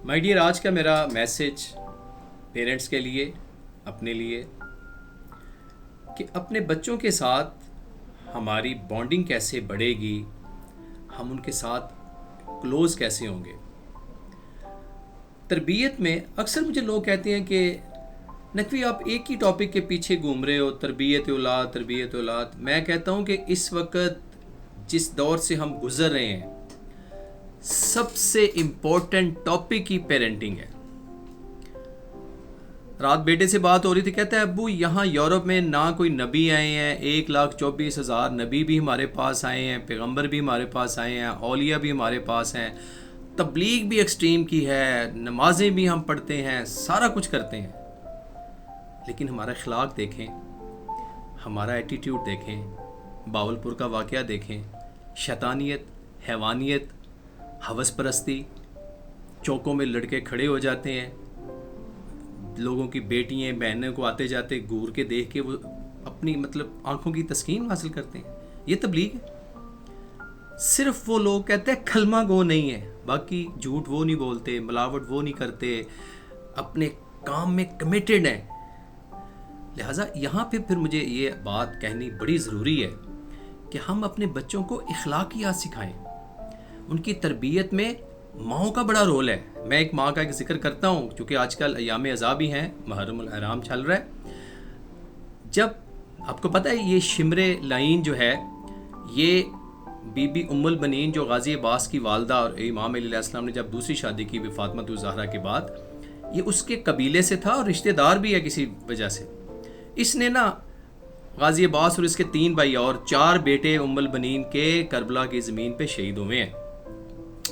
My dear, آج کا میرا میسج پیرنٹس کے لیے، اپنے لیے، کہ اپنے بچوں کے ساتھ ہماری بانڈنگ کیسے بڑھے گی، ہم ان کے ساتھ کلوز کیسے ہوں گے۔ تربیت میں اکثر مجھے لوگ کہتے ہیں کہ نقوی آپ ایک ہی ٹاپک کے پیچھے گھوم رہے ہو، تربیت اولاد تربیت اولاد۔ میں کہتا ہوں کہ اس وقت جس دور سے ہم گزر رہے ہیں، سب سے امپورٹنٹ ٹاپک ہی پیرنٹنگ ہے۔ رات بیٹے سے بات ہو رہی تھی، کہتا ہے ابو یہاں یورپ میں نہ کوئی نبی آئے ہیں، 1,24,000 نبی بھی ہمارے پاس آئے ہیں، پیغمبر بھی ہمارے پاس آئے ہیں، اولیاء بھی ہمارے پاس ہیں، تبلیغ بھی ایکسٹریم کی ہے، نمازیں بھی ہم پڑھتے ہیں، سارا کچھ کرتے ہیں، لیکن ہمارا اخلاق دیکھیں، ہمارا ایٹیٹیوڈ دیکھیں، باولپور کا واقعہ دیکھیں، شیطانیت، حیوانیت، ہوس پرستی، چوکوں میں لڑکے کھڑے ہو جاتے ہیں، لوگوں کی بیٹیاں بہنوں کو آتے جاتے گور کے دیکھ کے وہ اپنی آنکھوں کی تسکین حاصل کرتے ہیں۔ یہ تبلیغ ہے۔ صرف وہ لوگ کہتے ہیں کلمہ گو نہیں ہے، باقی جھوٹ وہ نہیں بولتے، ملاوٹ وہ نہیں کرتے، اپنے کام میں کمیٹڈ ہیں۔ لہٰذا یہاں پہ پھر مجھے یہ بات کہنی بڑی ضروری ہے کہ ہم اپنے بچوں کو اخلاقیات سکھائیں۔ ان کی تربیت میں ماؤں کا بڑا رول ہے۔ میں ایک ماں کا ایک ذکر کرتا ہوں، کیونکہ آج کل ایام عزا بھی ہیں، محرم الحرام چل رہا ہے۔ جب آپ کو پتہ ہے یہ شمر لعین جو ہے، یہ بی بی ام البنین جو غازی عباس کی والدہ اور امام علیہ السلام نے جب دوسری شادی کی فاطمہ الزہرا کے بعد، یہ اس کے قبیلے سے تھا اور رشتہ دار بھی ہے کسی وجہ سے۔ اس نے نا غازی عباس اور اس کے 3 بھائی اور 4 بیٹے ام البنین کے کربلا کی زمین پہ شہید ہوئے ہیں۔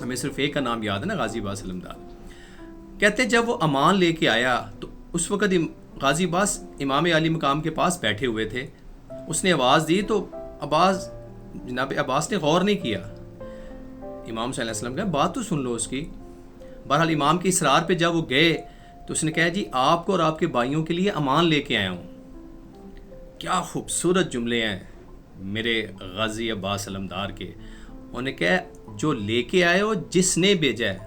ہمیں صرف ایک کا نام یاد ہے نا، غازی عباس علمدار۔ کہتے جب وہ امان لے کے آیا تو اس وقت غازی عباس امام علی مقام کے پاس بیٹھے ہوئے تھے۔ اس نے آواز دی تو جناب عباس نے غور نہیں کیا۔ امام صلی اللہ علیہ وسلم کہا بات تو سن لو اس کی۔ بہرحال امام کی اصرار پہ جب وہ گئے تو اس نے کہا جی آپ کو اور آپ کے بھائیوں کے لیے امان لے کے آیا ہوں۔ کیا خوبصورت جملے ہیں میرے غازی عباس علمدار کے۔ انہوں نے کہا جو لے کے آئے ہو، جس نے بھیجا ہے،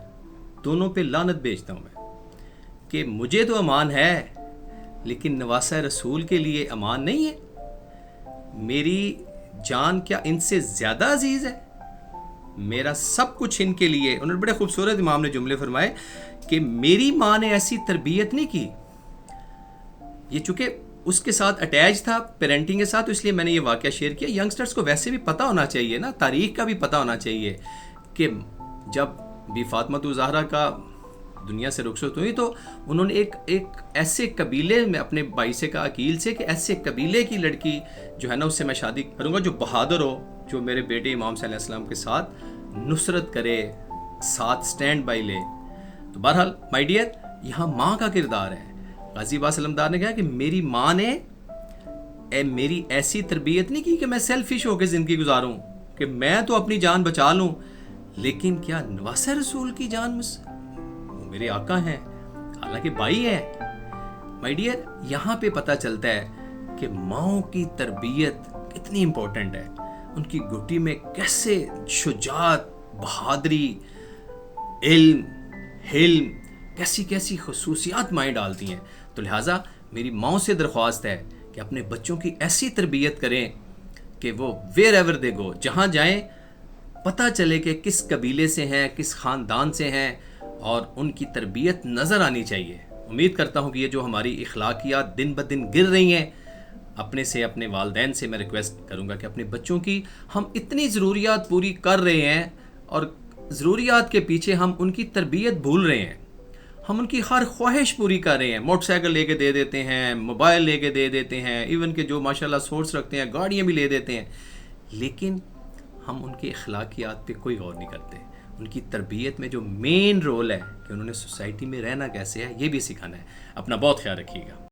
دونوں پہ لعنت بھیجتا ہوں میں، کہ مجھے تو امان ہے لیکن نواسہ رسول کے لیے امان نہیں ہے۔ میری جان کیا ان سے زیادہ عزیز ہے؟ میرا سب کچھ ان کے لیے۔ انہوں نے بڑے خوبصورت امام نے جملے فرمائے کہ میری ماں نے ایسی تربیت نہیں کی۔ یہ چونکہ اس کے ساتھ اٹیچ تھا پیرنٹنگ کے ساتھ، تو اس لیے میں نے یہ واقعہ شیئر کیا۔ ینگسٹرز کو ویسے بھی پتہ ہونا چاہیے نا، تاریخ کا بھی پتہ ہونا چاہیے کہ جب بی فاطمہ الزہرا کا دنیا سے رخصت ہوئی تو انہوں نے ایک ایسے قبیلے میں اپنے بھائی سے کہا، عقیل سے، کہ ایسے قبیلے کی لڑکی جو ہے نا اس سے میں شادی کروں گا جو بہادر ہو، جو میرے بیٹے امام صلی اللہ علیہ وسلم کے ساتھ نصرت کرے، ساتھ سٹینڈ بائی لے۔ تو بہرحال مائی ڈیئر، یہاں ماں کا کردار ہے۔ غازی عباس علمدار نے کہا کہ میری ماں نے میری ایسی تربیت نہیں کی کہ میں سیلفش ہو کے زندگی گزاروں، کہ میں تو اپنی جان بچا لوں، لیکن کیا نواسہ رسول کی جان میرے آقا ہیں، حالانکہ بھائی ہیں۔ مائی ڈیئر، یہاں پہ پتہ چلتا ہے کہ ماؤں کی تربیت کتنی امپورٹنٹ ہے۔ ان کی گھٹی میں کیسے شجاعت، بہادری، علم، حلم، کیسی کیسی خصوصیات مائیں ڈالتی ہیں۔ تو لہٰذا میری ماؤں سے درخواست ہے کہ اپنے بچوں کی ایسی تربیت کریں کہ وہ ویئر ایور دے گو، جہاں جائیں پتہ چلے کہ کس قبیلے سے ہیں، کس خاندان سے ہیں، اور ان کی تربیت نظر آنی چاہیے۔ امید کرتا ہوں کہ یہ جو ہماری اخلاقیات دن بدن گر رہی ہیں، اپنے والدین سے میں ریکویسٹ کروں گا کہ اپنے بچوں کی ہم اتنی ضروریات پوری کر رہے ہیں اور ضروریات کے پیچھے ہم ان کی تربیت بھول رہے ہیں۔ ہم ان کی ہر خواہش پوری کر رہے ہیں، موٹر سائیکل لے کے دے دیتے ہیں، موبائل لے کے دے دیتے ہیں، ایون کہ جو ماشاءاللہ سورس رکھتے ہیں گاڑیاں بھی لے دیتے ہیں، لیکن ہم ان کے اخلاقیات پہ کوئی غور نہیں کرتے۔ ان کی تربیت میں جو مین رول ہے کہ انہوں نے سوسائٹی میں رہنا کیسے ہے، یہ بھی سکھانا ہے۔ اپنا بہت خیال رکھیے گا۔